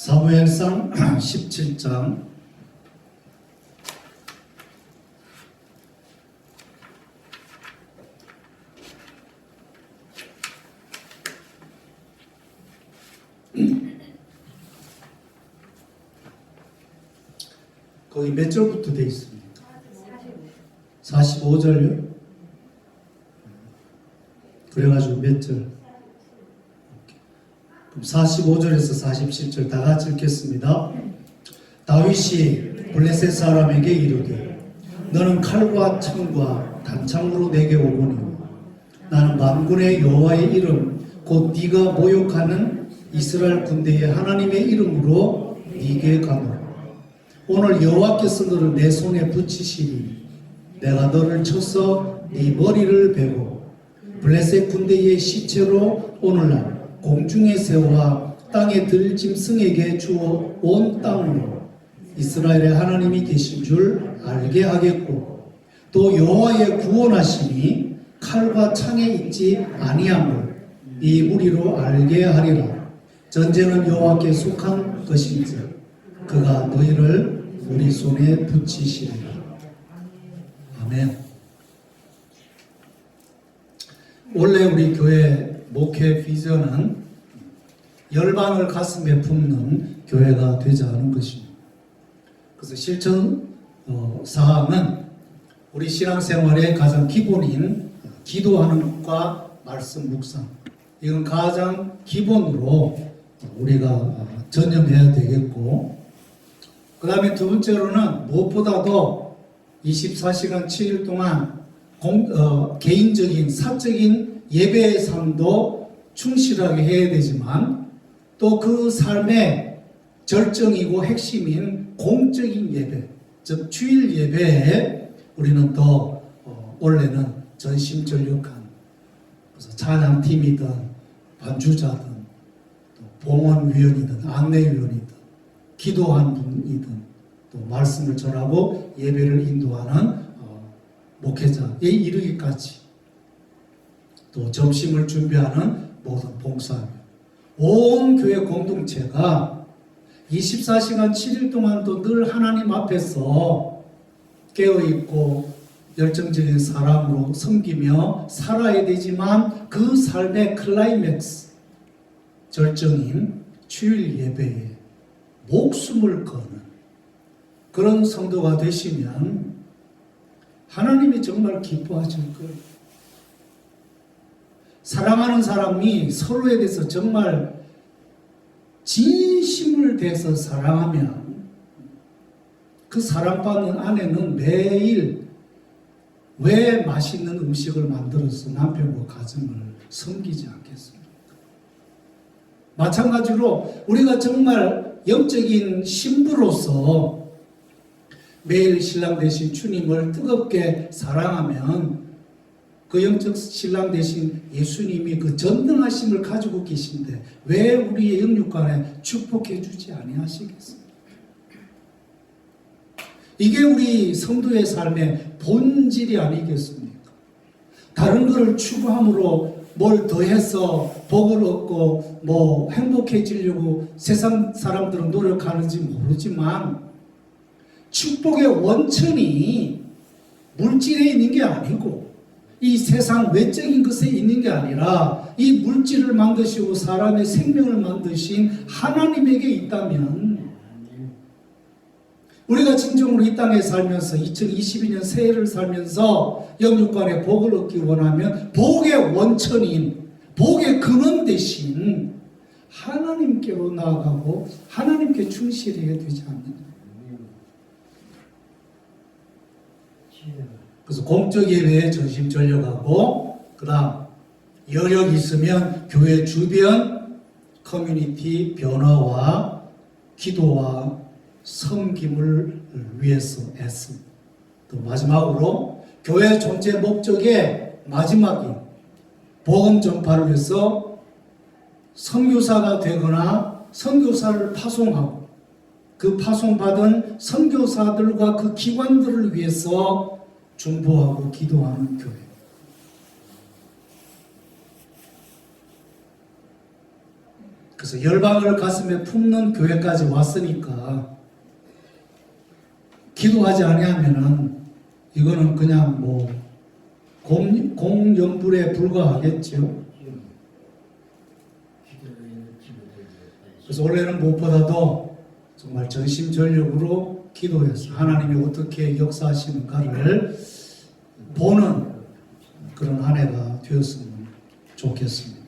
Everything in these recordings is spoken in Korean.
사무엘상 17장 거기 몇 절부터 되어 있습니까? 45절요? 그래가지고 몇 절? 그럼 45절에서 47절 다 같이 읽겠습니다. 다윗이 블레셋 사람에게 이르되 너는 칼과 창과 단창으로 내게 오거니 나는 만군의 여호와의 이름 곧 네가 모욕하는 이스라엘 군대의 하나님의 이름으로 네게 가노라. 오늘 여호와께서 너를 내 손에 붙이시리 내가 너를 쳐서 네 머리를 베고 블레셋 군대의 시체로 오늘날 공중의 새와 땅의 들짐승에게 주어 온 땅으로 이스라엘의 하나님이 계신 줄 알게 하겠고 또 여호와의 구원하심이 칼과 창에 있지 아니함을 이 무리로 알게 하리라. 전쟁은 여호와께 속한 것인지 그가 너희를 우리 손에 붙이시리라. 아멘. 원래 우리 교회 목회 비전은 열방을 가슴에 품는 교회가 되자 하는 것입니다. 그래서 실천 사항은 우리 신앙생활의 가장 기본인 기도하는 것과 말씀 묵상, 이건 가장 기본으로 우리가 전념해야 되겠고, 그 다음에 두 번째로는 무엇보다도 24시간 7일 동안 개인적인 사적인 예배의 삶도 충실하게 해야 되지만 또 그 삶의 절정이고 핵심인 공적인 예배, 즉 주일 예배에 우리는 더 원래는 전심전력한, 그래서 찬양팀이든 반주자든 또 봉헌위원이든 안내위원이든 기도한 분이든 또 말씀을 전하고 예배를 인도하는 목회자에 이르기까지 또 점심을 준비하는 모든 봉사하며 온 교회 공동체가 24시간 7일 동안도 늘 하나님 앞에서 깨어있고 열정적인 사람으로 섬기며 살아야 되지만 그 삶의 클라이맥스 절정인 주일 예배에 목숨을 거는 그런 성도가 되시면 하나님이 정말 기뻐하실 거예요. 사랑하는 사람이 서로에 대해서 정말 진심을 대해서 사랑하면 그 사랑받는 아내는 매일 왜 맛있는 음식을 만들어서 남편과 가정을 섬기지 않겠습니까? 마찬가지로 우리가 정말 영적인 신부로서 매일 신랑 되신 주님을 뜨겁게 사랑하면 그 영적 신랑 되신 예수님이 그 전능하심을 가지고 계신데 왜 우리의 영육간에 축복해 주지 아니하시겠습니까? 이게 우리 성도의 삶의 본질이 아니겠습니까? 다른 것을 추구함으로 뭘 더해서 복을 얻고 뭐 행복해지려고 세상 사람들은 노력하는지 모르지만 축복의 원천이 물질에 있는 게 아니고 이 세상 외적인 것에 있는 게 아니라 이 물질을 만드시고 사람의 생명을 만드신 하나님에게 있다면 우리가 진정으로 이 땅에 살면서 2022년 새해를 살면서 영육간의 복을 얻기 원하면 복의 원천인 복의 근원 대신 하나님께로 나아가고 하나님께 충실해야 되지 않느냐. 그래서 공적 예배에 전심전력하고 그 다음 여력이 있으면 교회 주변 커뮤니티 변화와 기도와 섬김을 위해서 애쓰. 또 마지막으로 교회 존재 목적의 마지막인 복음 전파를 위해서 선교사가 되거나 선교사를 파송하고 그 파송받은 선교사들과 그 기관들을 위해서 중보하고 기도하는 교회. 그래서 열방을 가슴에 품는 교회까지 왔으니까 기도하지 아니하면은 이거는 그냥 뭐 공연불에 불과하겠죠. 그래서 원래는 무엇보다도 정말 전심전력으로 기도해서 하나님이 어떻게 역사하시는가를 보는 그런 한 해가 되었으면 좋겠습니다.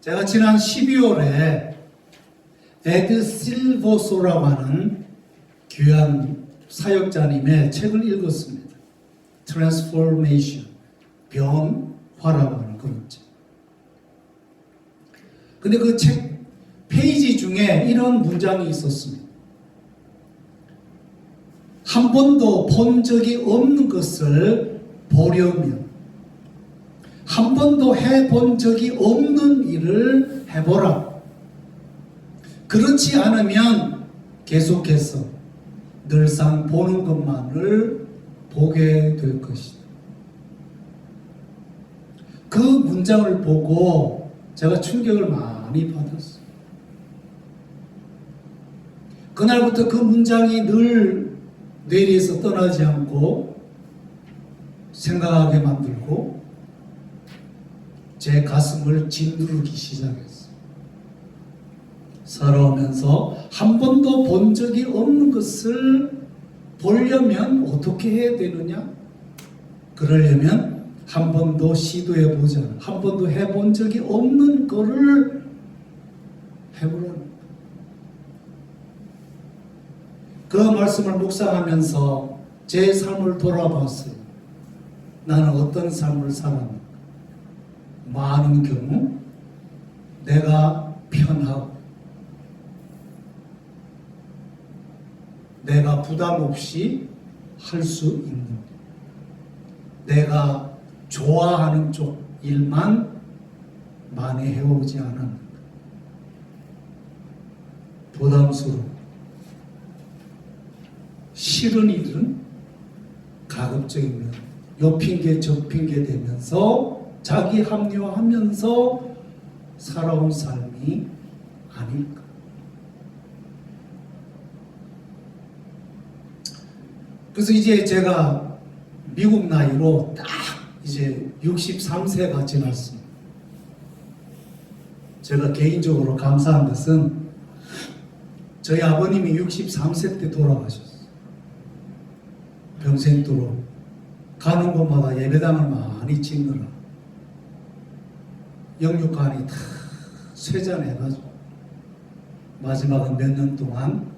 제가 지난 12월에 에드 실버소라고 하는 귀한 사역자님의 책을 읽었습니다. Transformation, 변화라고 하는 그런 책. 근데 그 책 페이지 중에 이런 문장이 있었습니다. 한 번도 본 적이 없는 것을 보려면 한 번도 해본 적이 없는 일을 해보라. 그렇지 않으면 계속해서 늘상 보는 것만을 보게 될 것이다. 그 문장을 보고 제가 충격을 많이 받았어요. 그날부터 그 문장이 늘 뇌리에서 떠나지 않고 생각하게 만들고 제 가슴을 짓누르기 시작했어요. 살아오면서 한 번도 본 적이 없는 것을 보려면 어떻게 해야 되느냐? 그러려면 한 번도 시도해보자. 한 번도 해본 적이 없는 거를 해보라는 그 말씀을 묵상하면서 제 삶을 돌아봤어요. 나는 어떤 삶을 살았는가? 많은 경우 내가 편하고 내가 부담 없이 할 수 있는 내가 좋아하는 쪽 일만 많이 해오지 않았는가? 부담스러워 싫은 일은 가급적이면 요 핑계 저 핑계 대면서 자기 합리화하면서 살아온 삶이 아닐까. 그래서 이제 제가 미국 나이로 딱 이제 63세가 지났습니다. 제가 개인적으로 감사한 것은 저희 아버님이 63세 때 돌아가셨어요. 평생도록 가는 곳마다 예배당을 많이 짓느라 영육간이 다 쇠잔해가지고 마지막은 몇 년 동안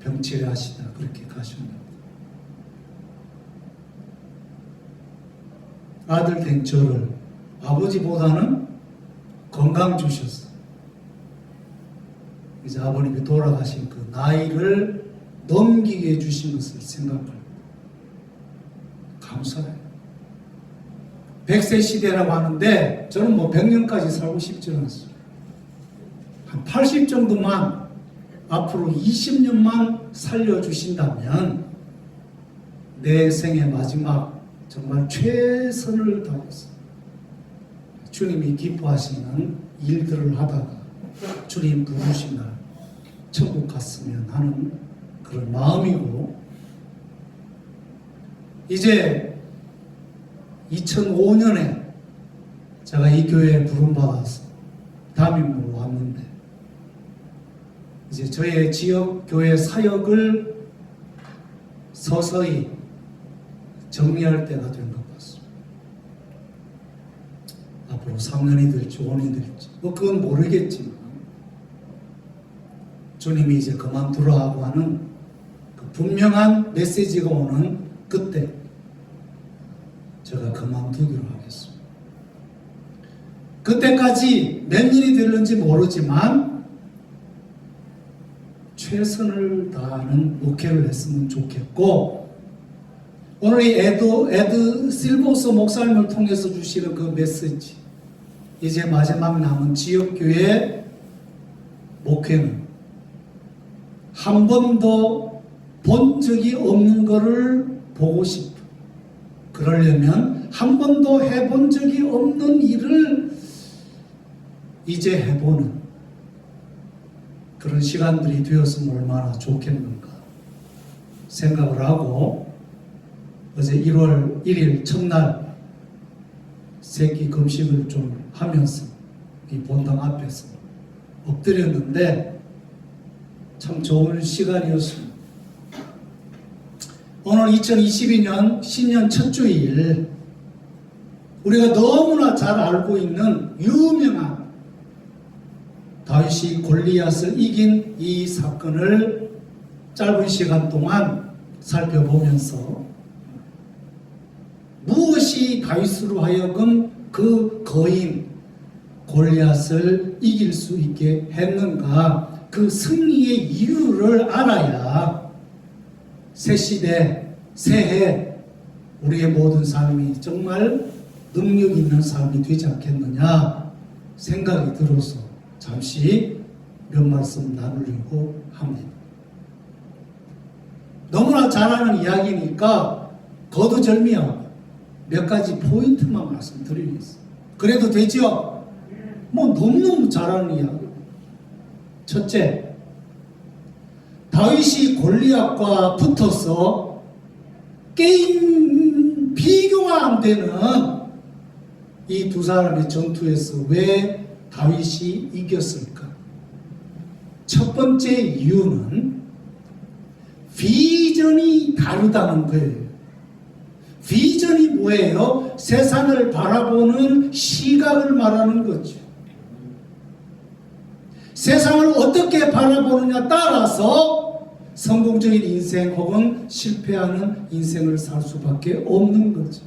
병치레 하시다 그렇게 가셨습니다. 아들 된 저를 아버지보다는 건강 주셨어요. 이제 아버님이 돌아가신 그 나이를 넘기게 해주신 것을 생각합니다. 감사해요. 100세 시대라고 하는데 저는 뭐 100년까지 살고 싶지 않습니다. 한 80 정도만 앞으로 20년만 살려주신다면 내 생의 마지막 정말 최선을 다해서 주님이 기뻐하시는 일들을 하다가 주님 부르신 날 천국 갔으면 하는 그런 마음이고, 이제 2005년에 제가 이 교회에 부름받아서 담임으로 왔는데 이제 저의 지역 교회 사역을 서서히 정리할 때가 된 것 같습니다. 앞으로 3년이 될지 5년이 될지 뭐 그건 모르겠지만 주님이 이제 그만두라 하고 하는 그 분명한 메시지가 오는 그때 제가 그만두기로 하겠습니다. 그때까지 몇 년이 될는지 모르지만 최선을 다하는 목회를 했으면 좋겠고, 오늘 이 에드 실버소 목사님을 통해서 주시는 그 메시지, 이제 마지막 남은 지역교회 목회는 한 번도 본 적이 없는 것을 보고 싶어. 그러려면 한 번도 해본 적이 없는 일을 이제 해보는 그런 시간들이 되었으면 얼마나 좋겠는가 생각을 하고, 어제 1월 1일 첫날 새끼 금식을 좀 하면서 이 본당 앞에서 엎드렸는데 참 좋은 시간이었습니다. 오늘 2022년 신년 첫 주일, 우리가 너무나 잘 알고 있는 유명한 다윗이 골리앗을 이긴 이 사건을 짧은 시간 동안 살펴보면서 무엇이 다윗으로 하여금 그 거인 골리앗을 이길 수 있게 했는가, 그 승리의 이유를 알아야 새 시대, 새해 우리의 모든 삶이 정말 능력 있는 삶이 되지 않겠느냐 생각이 들어서 잠시 몇 말씀 나누려고 합니다. 너무나 잘 아는 이야기니까 거두절미하고 몇 가지 포인트만 말씀드리겠습니다. 그래도 되죠? 뭐 너무너무 잘 아는 이야기. 첫째, 다윗이 골리앗과 붙어서 게임 비교가 안 되는 이 두 사람의 전투에서 왜 다윗이 이겼을까? 첫 번째 이유는 비전이 다르다는 거예요. 비전이 뭐예요? 세상을 바라보는 시각을 말하는 거죠. 세상을 어떻게 바라보느냐 따라서 성공적인 인생 혹은 실패하는 인생을 살 수밖에 없는 거죠.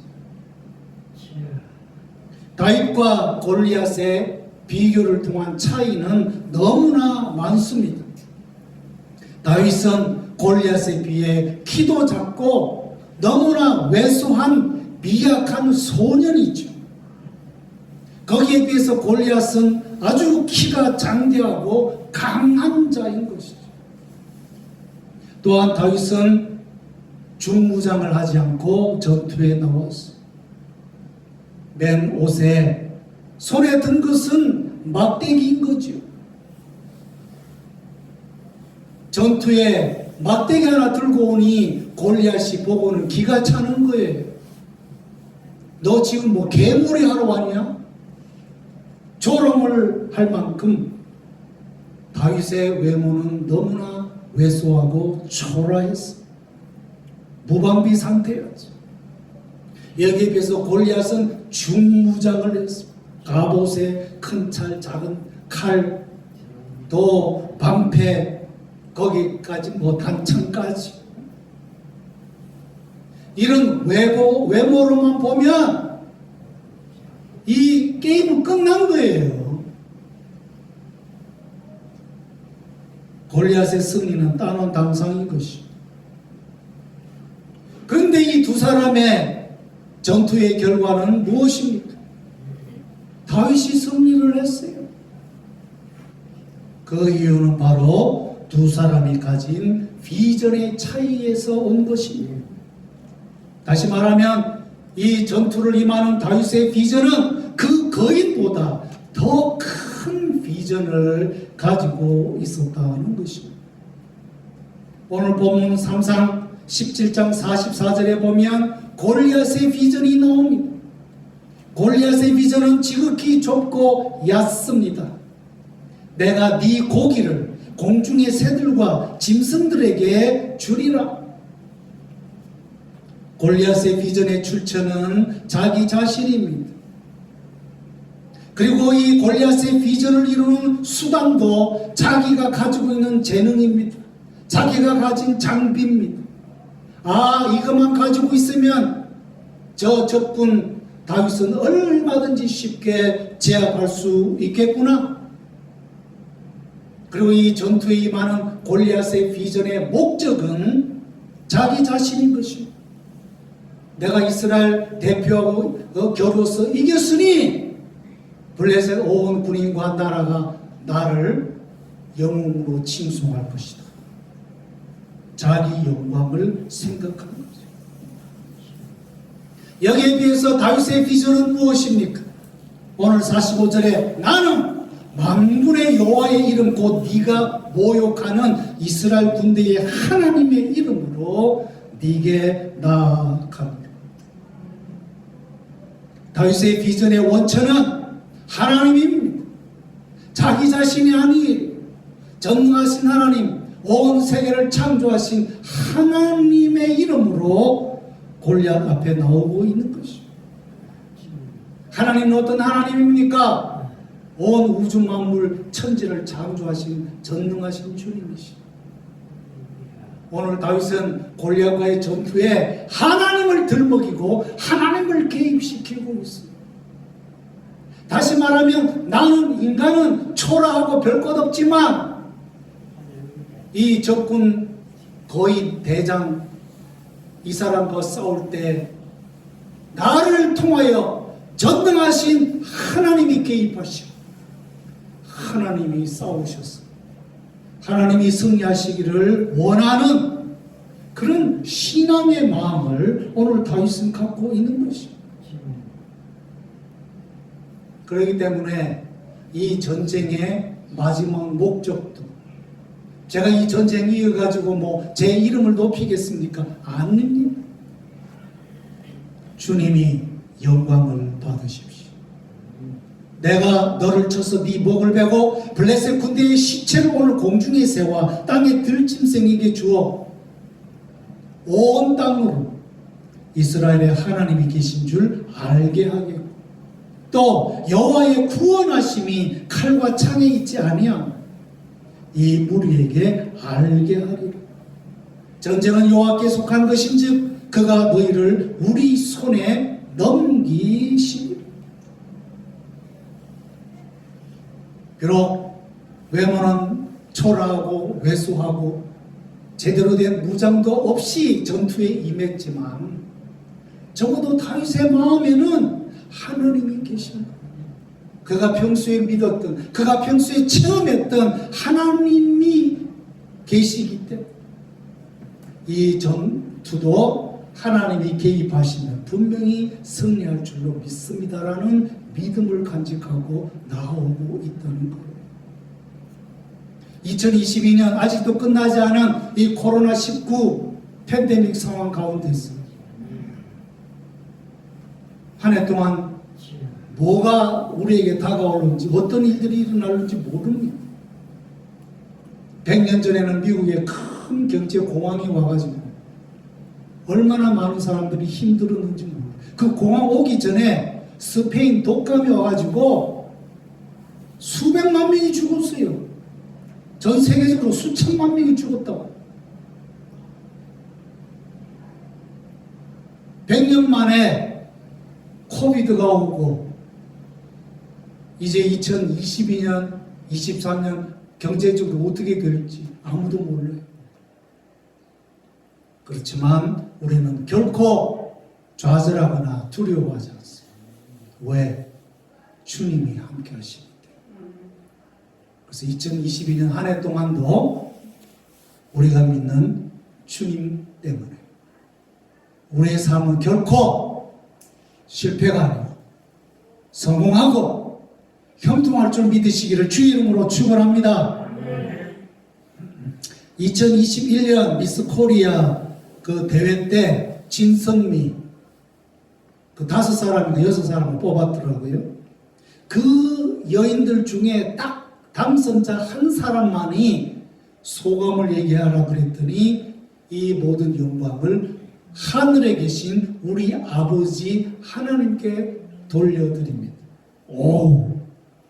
다윗과 골리앗의 비교를 통한 차이는 너무나 많습니다. 다윗은 골리앗에 비해 키도 작고 너무나 왜소한 미약한 소년이죠. 거기에 비해서 골리앗은 아주 키가 장대하고 강한 자인 것이죠. 또한 다윗은 중무장을 하지 않고 전투에 나왔어. 맨 옷에 손에 든 것은 막대기인 거죠. 전투에 막대기 하나 들고 오니 골리앗이 보고는 기가 차는 거예요. 너 지금 뭐 개몰이 하러 왔냐? 조롱을 할 만큼 다윗의 외모는 너무나 왜소하고 초라했어. 무방비 상태였죠. 여기에 비해서 골리앗은 중무장을 했어. 갑옷에 큰 칼, 작은 칼, 또 방패, 거기까지 뭐 단창까지. 이런 외모로만 보면 이 게임은 끝난 거예요. 골리앗의 승리는 따놓은 당상인 것이. 그런데 이 두 사람의 전투의 결과는 무엇입니까? 다윗이 승리를 했어요. 그 이유는 바로 두 사람이 가진 비전의 차이에서 온 것입니다. 다시 말하면 이 전투를 임하는 다윗의 비전은 그 거인보다 더 큰 비전을 가지고 있었다는 것입니다. 오늘 본문 3상 17장 44절에 보면 골리앗의 비전이 나옵니다. 골리앗의 비전은 지극히 좁고 얕습니다. 내가 네 고기를 공중의 새들과 짐승들에게 주리라. 골리앗의 비전의 출처는 자기 자신입니다. 그리고 이 골리앗의 비전을 이루는 수단도 자기가 가지고 있는 재능입니다. 자기가 가진 장비입니다. 아, 이것만 가지고 있으면 저 적군 다윗은 얼마든지 쉽게 제압할 수 있겠구나. 그리고 이 전투에 임하는 골리앗의 비전의 목적은 자기 자신인 것입니다. 내가 이스라엘 대표하고 겨루어서 이겼으니 블레셋 온 군인과 나라가 나를 영웅으로 칭송할 것이다. 자기 영광을 생각하는 거죠. 여기에 비해서 다윗의 비전은 무엇입니까? 오늘 45절에 나는 만군의 여호와의 이름 곧 네가 모욕하는 이스라엘 군대의 하나님의 이름으로 네게 나아가노라. 다윗의 비전의 원천은 하나님입니다. 자기 자신이 아니에요. 전능하신 하나님, 온 세계를 창조하신 하나님의 이름으로 골리앗 앞에 나오고 있는 것이죠. 하나님은 어떤 하나님입니까? 온 우주 만물 천지를 창조하신 전능하신 주님이시죠. 오늘 다윗은 골리앗과의 전투에 하나님을 들먹이고 하나님을 개입시키고 있습니다. 다시 말하면 나는 인간은 초라하고 별 것 없지만 이 적군 거인 대장 이 사람과 싸울 때 나를 통하여 전능하신 하나님이 개입하시고 하나님이 싸우셨습니다. 하나님이 승리하시기를 원하는 그런 신앙의 마음을 오늘 다윗은 갖고 있는 것입니다. 그렇기 때문에 이 전쟁의 마지막 목적도 제가 이 전쟁 이어가지고 뭐 제 이름을 높이겠습니까? 아닙니다. 주님이 영광을 받으십시오. 내가 너를 쳐서 네 목을 베고 블레셋 군대의 시체를 오늘 공중에 세워 땅에 들짐승에게 주어 온 땅으로 이스라엘의 하나님이 계신 줄 알게 하겠고 또 여호와의 구원하심이 칼과 창에 있지 아니함 이 무리에게 알게 하리라. 전쟁은 여호와께 속한 것인즉 그가 너희를 우리 손에 넘기시리라. 비록 외모는 초라하고 왜소하고 제대로 된 무장도 없이 전투에 임했지만 적어도 다윗의 마음에는 하나님이 계신 거예요. 그가 평소에 믿었던, 그가 평소에 체험했던 하나님이 계시기 때문에 이 전투도 하나님이 개입하시면 분명히 승리할 줄로 믿습니다라는 믿음을 간직하고 나오고 있다는 거예요. 2022년 아직도 끝나지 않은 이 코로나19 팬데믹 상황 가운데서 한 해 동안 뭐가 우리에게 다가오는지 어떤 일들이 일어날는지 모릅니다. 100년 전에는 미국에 큰 경제 공황이 와가지고 얼마나 많은 사람들이 힘들었는지 모릅니다. 그 공황 오기 전에 스페인 독감이 와가지고 수백만 명이 죽었어요. 전 세계적으로 수천만 명이 죽었다고. 100년 만에 코비드가 오고 이제 2022년, 23년 경제적으로 어떻게 될지 아무도 몰라요. 그렇지만 우리는 결코 좌절하거나 두려워하지 않습니다. 왜? 주님이 함께 하시기 때문에. 그래서 2022년 한 해 동안도 우리가 믿는 주님 때문에 우리의 삶은 결코 실패가 아니고 성공하고 형통할 줄 믿으시기를 주의 이름으로 축원합니다. 2021년 미스 코리아 그 대회 때 진성미 그 5사람인가 6사람을 뽑았더라고요. 그 여인들 중에 딱 당선자 한 사람만이 소감을 얘기하라 그랬더니 이 모든 영광을 하늘에 계신 우리 아버지 하나님께 돌려드립니다. 오,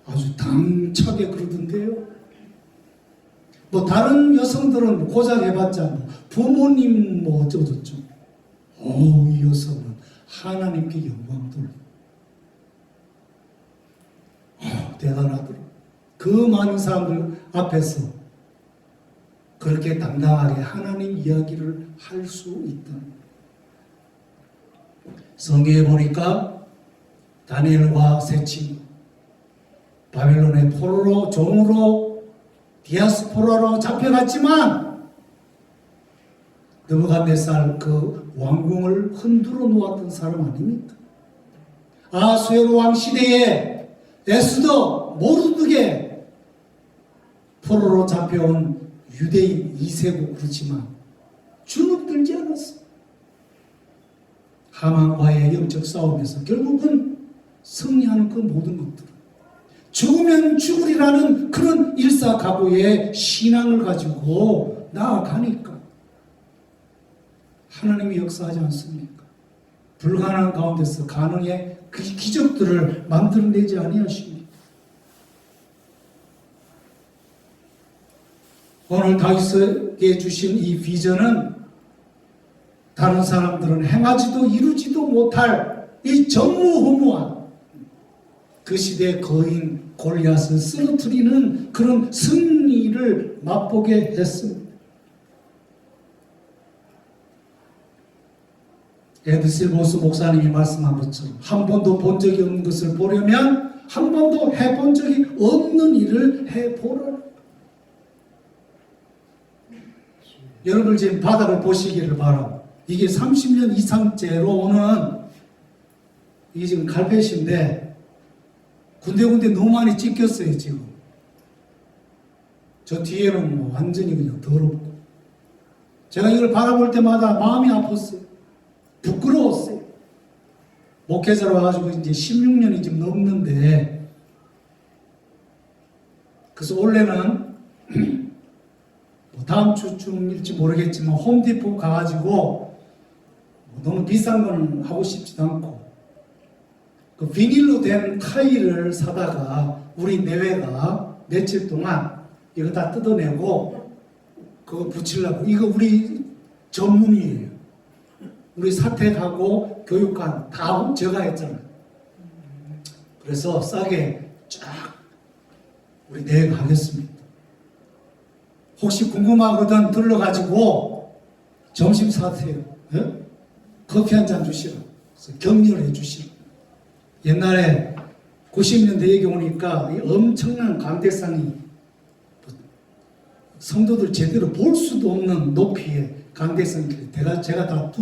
아주 당차게 그러던데요. 뭐 다른 여성들은 고작 해봤자 뭐 부모님 뭐 어쩌고저쩌고. 오, 이 여성은 하나님께 영광 돌려. 대단하더라고요. 그 많은 사람들 앞에서 그렇게 당당하게 하나님 이야기를 할 수 있다. 성경에 보니까 다니엘과 세 친구 바빌론의 포로로 종으로 디아스포라로 잡혀갔지만 느부갓네살 그 왕궁을 흔들어 놓았던 사람 아닙니까? 아수에로 왕 시대에 에스더 모르드게 포로로 잡혀온 유대인 2세고 그렇지만 주눅들지 않았어. 하만과의 영적 싸움에서 결국은 승리하는 그 모든 것들, 죽으면 죽으리라는 그런 일사각오의 신앙을 가지고 나아가니까 하나님이 역사하지 않습니까? 불가능한 가운데서 가능의 그 기적들을 만들어내지 아니하십니까? 오늘 다윗에게 주신 이 비전은 다른 사람들은 행하지도 이루지도 못할 이 전무후무한 그 시대의 거인 골리앗을 쓰러뜨리는 그런 승리를 맛보게 했습니다. 에드실보스 목사님이 말씀한 것처럼 한 번도 본 적이 없는 것을 보려면 한 번도 해본 적이 없는 일을 해보라. 여러분 지금 바닥을 보시기를 바랍니다. 이게 30년 이상째로 오는 이게 지금 갈펫인데 군데군데 너무 많이 찢겼어요 지금. 저 뒤에는 뭐 완전히 그냥 더럽고 제가 이걸 바라볼 때마다 마음이 아팠어요. 부끄러웠어요. 목회자로 와가지고 이제 16년이 지금 넘는데 그래서 원래는 뭐 다음 주쯤일지 모르겠지만 홈디포 가가지고 너무 비싼 건 하고 싶지도 않고 그 비닐로 된 타일을 사다가 우리 내외가 며칠 동안 이거 다 뜯어내고 그거 붙이려고. 이거 우리 전문이에요. 우리 사택하고 교육관 다 제가 했잖아요. 그래서 싸게 쫙 우리 내외가 하겠습니다. 혹시 궁금하거든 들러가지고 점심 사세요. 예? 커피 한 잔 주시라. 그래서 격려를 해 주시라. 옛날에 90년대 얘기 오니까 엄청난 강대상이 성도들 제대로 볼 수도 없는 높이의 강대상이 제가 다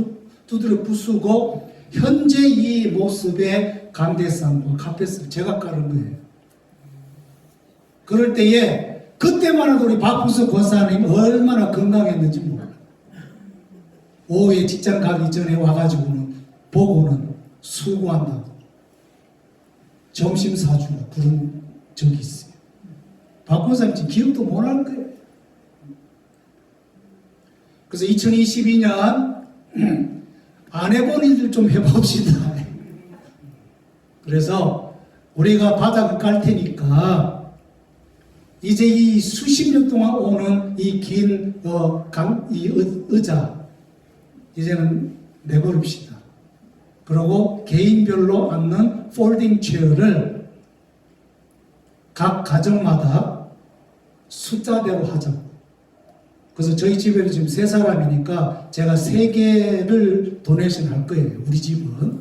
두드려 부수고 현재 이 모습의 강대상, 카펫을 제가 깔은 거예요. 그럴 때에 그때만 해도 우리 박부석 권사님 얼마나 건강했는지 몰라요. 오후에 직장 가기 전에 와가지고는 보고는 수고한다고 점심 사주고 그런 적이 있어요. 박 권사님 지금 기억도 못 할 거예요. 그래서 2022년 안 해본 일들 좀 해봅시다. 그래서 우리가 바닥을 깔 테니까 이제 이 수십 년 동안 오는 이 긴 의자 이제는 내버립시다. 그리고 개인별로 앉는 폴딩 체어를 각 가정마다 숫자대로 하자고. 그래서 저희 집에는 지금 3사람이니까 제가 3개를 도네이션 할 거예요. 우리 집은.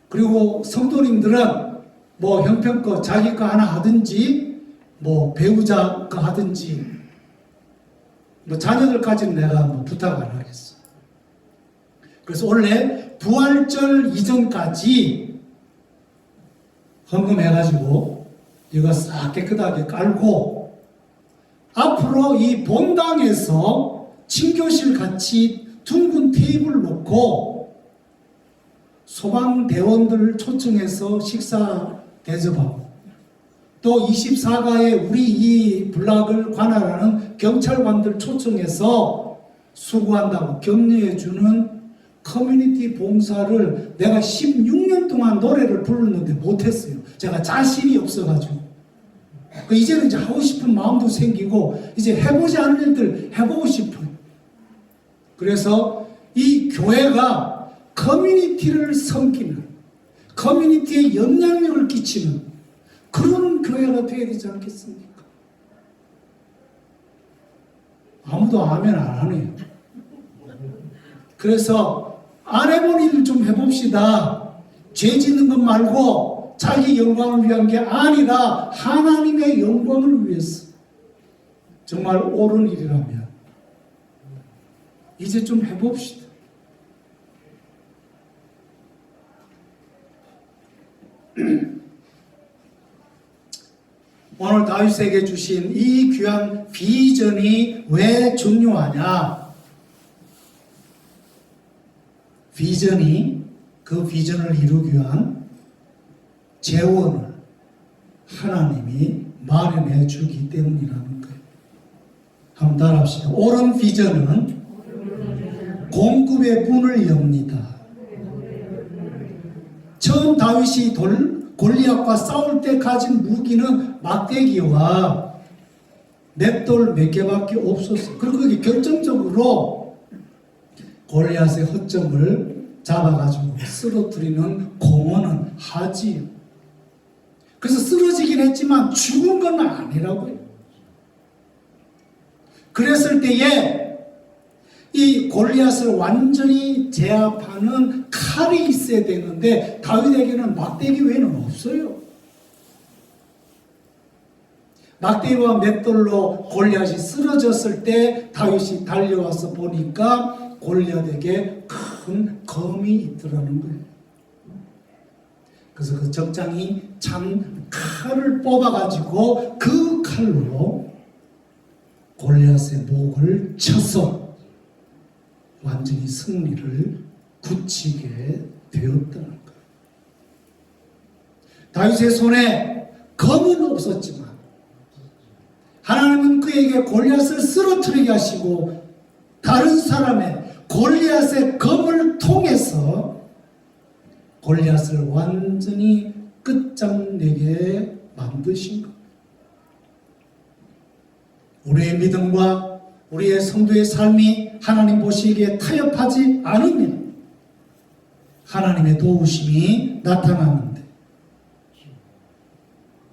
그리고 성도님들은 뭐 형편껏 자기 거 하나 하든지 뭐 배우자 거 하든지 뭐 자녀들까지는 내가 뭐 부탁 안 하겠어. 그래서 원래 부활절 이전까지 헌금해가지고 이거 싹 깨끗하게 깔고 앞으로 이 본당에서 친교실 같이 둥근 테이블 놓고 소방대원들을 초청해서 식사 대접하고 또 24가에 우리 이 블락을 관할하는 경찰관들 초청해서 수고한다고 격려해주는 커뮤니티 봉사를 내가 16년 동안 노래를 부르는데 못했어요. 제가 자신이 없어가지고. 이제는 이제 하고 싶은 마음도 생기고 이제 해보지 않은 일들 해보고 싶어요. 그래서 이 교회가 커뮤니티를 섬기는, 커뮤니티에 영향력을 끼치는 그런 교회가 되어야 되지 않겠습니까? 아무도 아멘 안 하네요. 그래서 안 해본 일을 좀 해봅시다. 죄 짓는 것 말고 자기 영광을 위한 게 아니라 하나님의 영광을 위해서 정말 옳은 일이라면 이제 좀 해봅시다. 오늘 다윗에게 주신 이 귀한 비전이 왜 중요하냐? 비전이 그 비전을 이루기 위한 재원을 하나님이 마련해 주기 때문이라는 거예요. 한번 따라합시다. 옳은 비전은 공급의 문을 엽니다. 처음 다윗이 골리앗과 싸울 때 가진 무기는 막대기와 맷돌 몇 개밖에 없었어요. 그리고 그게 결정적으로 골리앗의 허점을 잡아가지고 쓰러뜨리는 공헌은 하지요. 그래서 쓰러지긴 했지만 죽은 건 아니라고요. 그랬을 때에 이 골리앗을 완전히 제압하는 칼이 있어야 되는데 다윗에게는 막대기 외에는 없어요. 막대기와 맷돌로 골리앗이 쓰러졌을 때 다윗이 달려와서 보니까 골리앗에게 큰 검이 있더라는 거예요. 그래서 그 적장이 참 칼을 뽑아가지고 그 칼로 골리앗의 목을 쳐서 완전히 승리를 굳히게 되었다는 거예요. 다윗의 손에 검은 없었지만 하나님은 그에게 골리앗을 쓰러뜨리게 하시고 다른 사람의 골리앗의 검을 통해서 골리앗을 완전히 끝장내게 만드신 것. 우리의 믿음과 우리의 성도의 삶이 하나님 보시기에 타협하지 않으면 하나님의 도우심이 나타나는데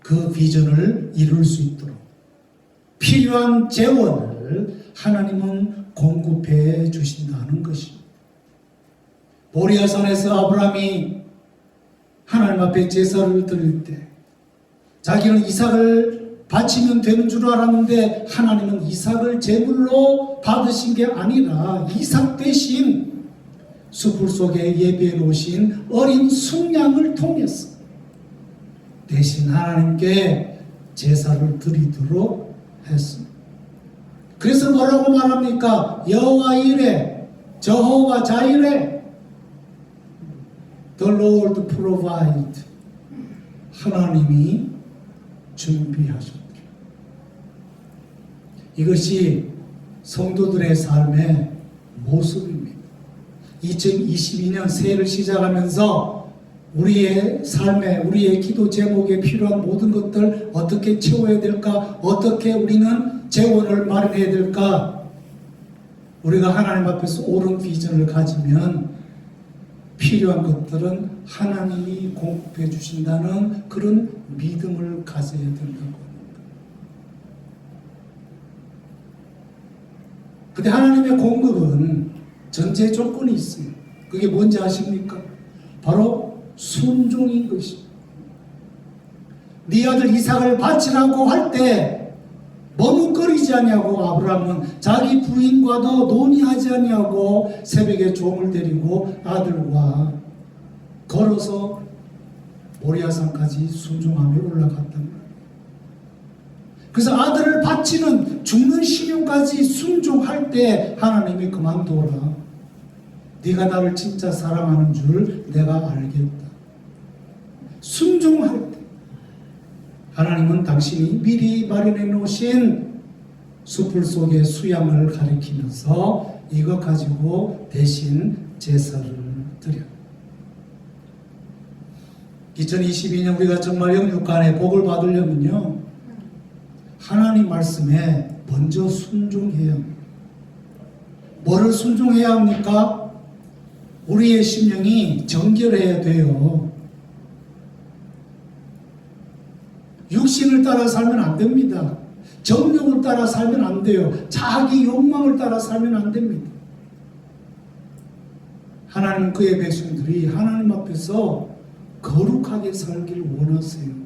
그 비전을 이룰 수 있도록 필요한 재원을 하나님은 공급해 주신다는 것입니다. 모리아산에서 아브라함이 하나님 앞에 제사를 드릴 때 자기는 이삭을 바치면 되는 줄 알았는데 하나님은 이삭을 제물로 받으신 게 아니라 이삭 대신 숯불 속에 예비해 놓으신 어린 순양을 통해서 대신 하나님께 제사를 드리도록 했습니다. 그래서 뭐라고 말합니까? 여호와 이레, 저호와 자이레, The Lord provide. 하나님이 준비하셨다. 이것이 성도들의 삶의 모습입니다. 2022년 새해를 시작하면서 우리의 삶에, 우리의 기도 제목에 필요한 모든 것들 어떻게 채워야 될까? 어떻게 우리는 재원을 마련해야 될까? 우리가 하나님 앞에서 옳은 비전을 가지면 필요한 것들은 하나님이 공급해 주신다는 그런 믿음을 가져야 된다고 합니다. 근데 하나님의 공급은 전제 조건이 있어요. 그게 뭔지 아십니까? 바로 순종인 것입니다. 네 아들 이삭을 바치라고 할 때 머뭇거리지 않냐고 아브라함은 자기 부인과도 논의하지 않냐고 새벽에 종을 데리고 아들과 걸어서 모리아산까지 순종하며 올라갔단 말이에요. 그래서 아들을 바치는 죽는 심령까지 순종할 때 하나님이 그만둬라. 네가 나를 진짜 사랑하는 줄 내가 알겠다. 순종할 때 하나님은 당신이 미리 마련해 놓으신 숯불 속의 수양을 가리키면서 이것 가지고 대신 제사를 드려. 2022년 우리가 정말 영육간에 복을 받으려면요, 하나님 말씀에 먼저 순종해야 합니다. 뭐를 순종해야 합니까? 우리의 심령이 정결해야 돼요. 육신을 따라 살면 안 됩니다. 정욕을 따라 살면 안 돼요. 자기 욕망을 따라 살면 안 됩니다. 하나님 그의 백성들이 하나님 앞에서 거룩하게 살기를 원하세요.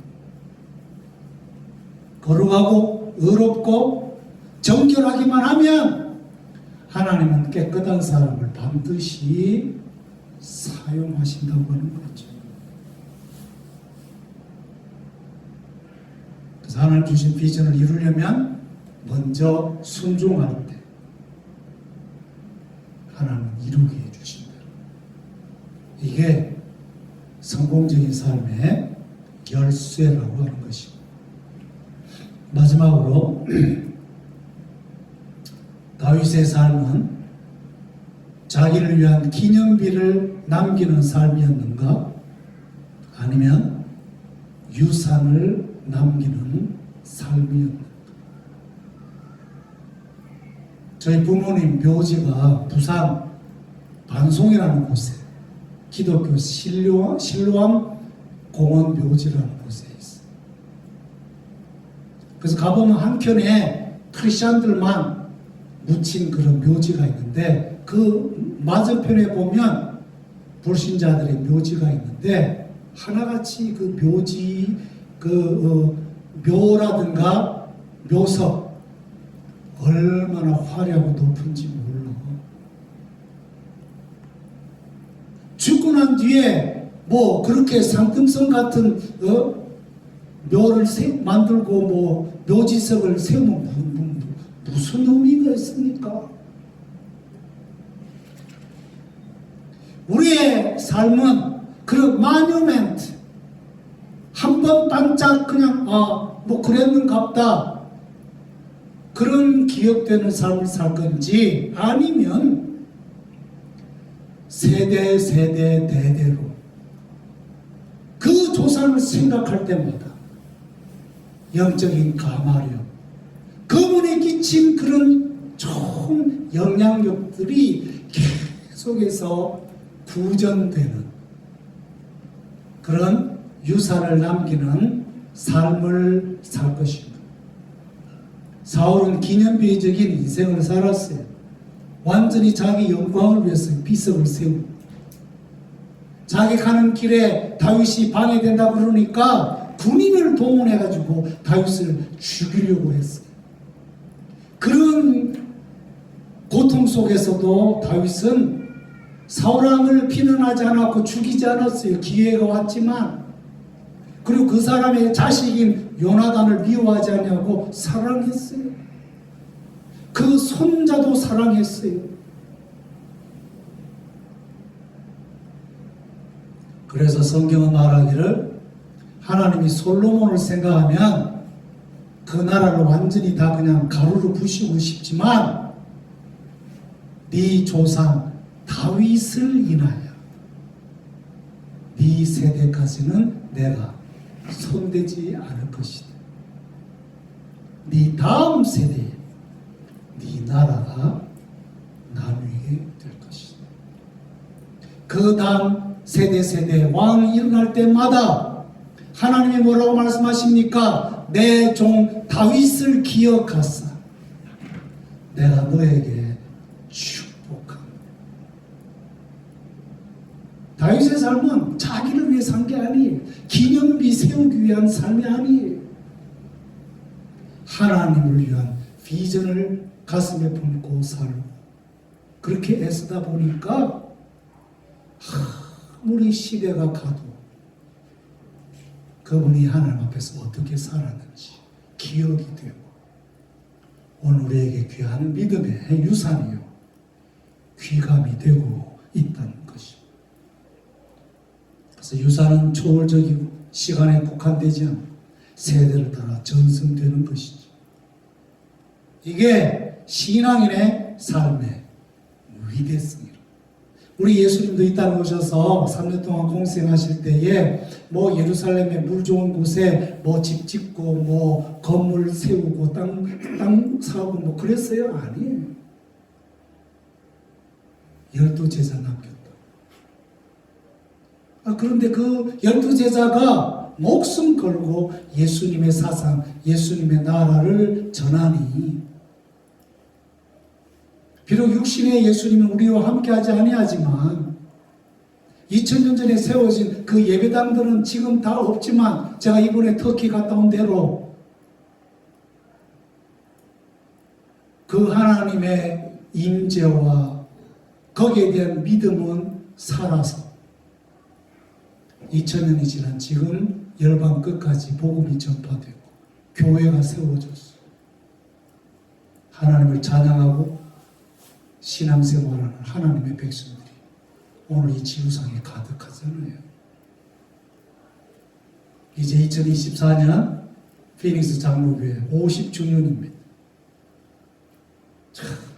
거룩하고 의롭고 정결하기만 하면 하나님은 깨끗한 사람을 반드시 사용하신다고 하는 거죠. 그래서 하나님 주신 비전을 이루려면 먼저 순종하는데 하나님은 이루게 해주신다. 이게 성공적인 삶의 열쇠라고 하는 것이고, 마지막으로 다윗의 삶은 자기를 위한 기념비를 남기는 삶이었는가? 아니면 유산을 남기는 삶이었는가? 저희 부모님 묘지가 부산 반송이라는 곳에 기독교 실로암 공원 묘지라는 곳에 있어요. 그래서 가보면 한켠에 크리스찬들만 묻힌 그런 묘지가 있는데, 그 맞은편에 보면 불신자들의 묘지가 있는데, 하나같이 그 묘지, 묘라든가 묘석 얼마나 화려하고 높은지 몰라. 죽고 난 뒤에 뭐 그렇게 상등성 같은 묘를 만들고 뭐 묘지석을 세우면 무슨 의미가 있습니까? 우리의 삶은 그런 마뉴멘트, 한 번 반짝 그냥 뭐 그랬는갑다, 그런 기억되는 삶을 살 건지, 아니면 세대 대대로 그 조상을 생각할 때마다 영적인 감화력, 그분이 끼친 그런 좋은 영향력들이 계속해서 구전되는 그런 유산을 남기는 삶을 살 것입니다. 사울은 기념비적인 인생을 살았어요. 완전히 자기 영광을 위해서 비석을 세우고, 자기 가는 길에 다윗이 방해된다 그러니까 군인을 동원해가지고 다윗을 죽이려고 했어요. 그런 고통 속에서도 다윗은 사울 왕을 비난하지 않았고 죽이지 않았어요. 기회가 왔지만. 그리고 그 사람의 자식인 요나단을 미워하지 않냐고 사랑했어요. 그 손자도 사랑했어요. 그래서 성경은 말하기를, 하나님이 솔로몬을 생각하면 그 나라를 완전히 다 그냥 가루로 부시고 싶지만 네 조상 다윗을 인하여 네 세대까지는 내가 손대지 않을 것이다. 네 다음 세대에 네 나라가 나누게 될 것이다. 그 다음 세대 왕이 일어날 때마다 하나님이 뭐라고 말씀하십니까? 내 종 다윗을 기억하사 내가 너에게 축복합니다. 다윗의 삶은 자기를 위해 산 게 아니에요. 기념비 세우기 위한 삶이 아니에요. 하나님을 위한 비전을 가슴에 품고 살고, 그렇게 애쓰다 보니까 아무리 시대가 가도 그분이 하나님 앞에서 어떻게 살았는지 기억이 되고, 오늘 우리에게 귀한 믿음의 유산이요 귀감이 되고 있다는 것입니다. 그래서 유산은 초월적이고 시간에 국한되지 않고 세대를 따라 전승되는 것이죠. 이게 신앙인의 삶의 위대성이라. 우리 예수님도 이 땅에 오셔서 3년 동안 공생하실 때에 뭐 예루살렘의 물 좋은 곳에 뭐 집 짓고 뭐 건물 세우고 땅 사고 뭐 그랬어요? 아니에요. 12제자 남겼다. 그런데 그 12제자가 목숨 걸고 예수님의 사상, 예수님의 나라를 전하니, 비록 육신의 예수님은 우리와 함께하지 아니하지만 2000년 전에 세워진 그 예배당들은 지금 다 없지만, 제가 이번에 터키 갔다 온 대로 그 하나님의 임재와 거기에 대한 믿음은 살아서 2000년이 지난 지금 열방 끝까지 복음이 전파되고 교회가 세워졌어. 하나님을 찬양하고 신앙생활하는 하나님의 백성들이 오늘 이 지구상에 가득하잖아요. 이제 2024년 피닉스 장로교회 50주년입니다.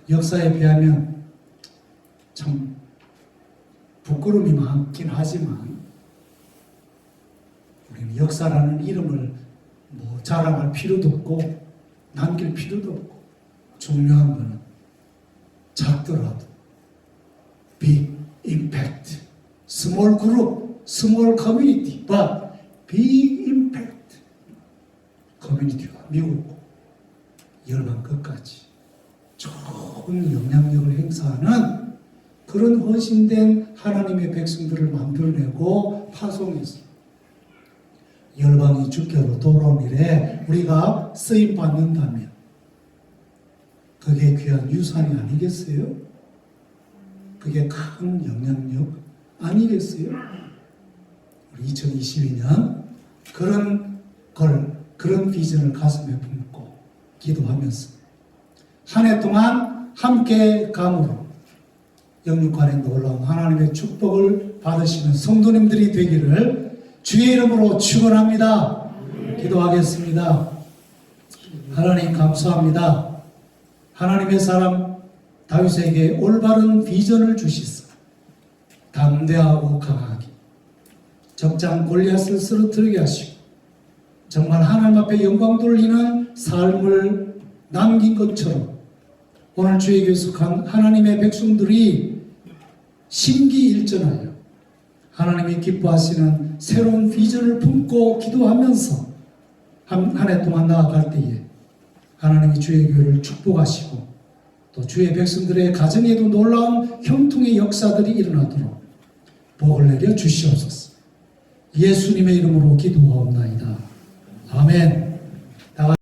역사에 비하면 참 부끄러움이 많긴 하지만 우리는 역사라는 이름을 뭐 자랑할 필요도 없고 남길 필요도 없고 중요한 것은 작더라도 big impact, small group, small community, but big impact. 커뮤니티가 미국고 열방 끝까지 좋은 영향력을 행사하는 그런 헌신된 하나님의 백성들을 만들어내고 파송해서 열방이 주께로 돌아온 일에 우리가 쓰임받는다면 그게 귀한 유산이 아니겠어요? 그게 큰 영향력 아니겠어요? 우리 2022년 그런 비전을 가슴에 품고 기도하면서 한 해 동안 함께 감으로 영육간에 놀라운 하나님의 축복을 받으시는 성도님들이 되기를 주의 이름으로 축원합니다. 기도하겠습니다. 하나님 감사합니다. 하나님의 사람 다윗에게 올바른 비전을 주시사 담대하고 강하게 적장 골리앗을 쓰러뜨리게 하시고 정말 하나님 앞에 영광 돌리는 삶을 남긴 것처럼 오늘 주에게 속한 하나님의 백성들이 심기일전하여 하나님이 기뻐하시는 새로운 비전을 품고 기도하면서 한 해 동안 나아갈 때에 하나님이 주의 교회를 축복하시고 또 주의 백성들의 가정에도 놀라운 형통의 역사들이 일어나도록 복을 내려 주시옵소서. 예수님의 이름으로 기도하옵나이다. 아멘.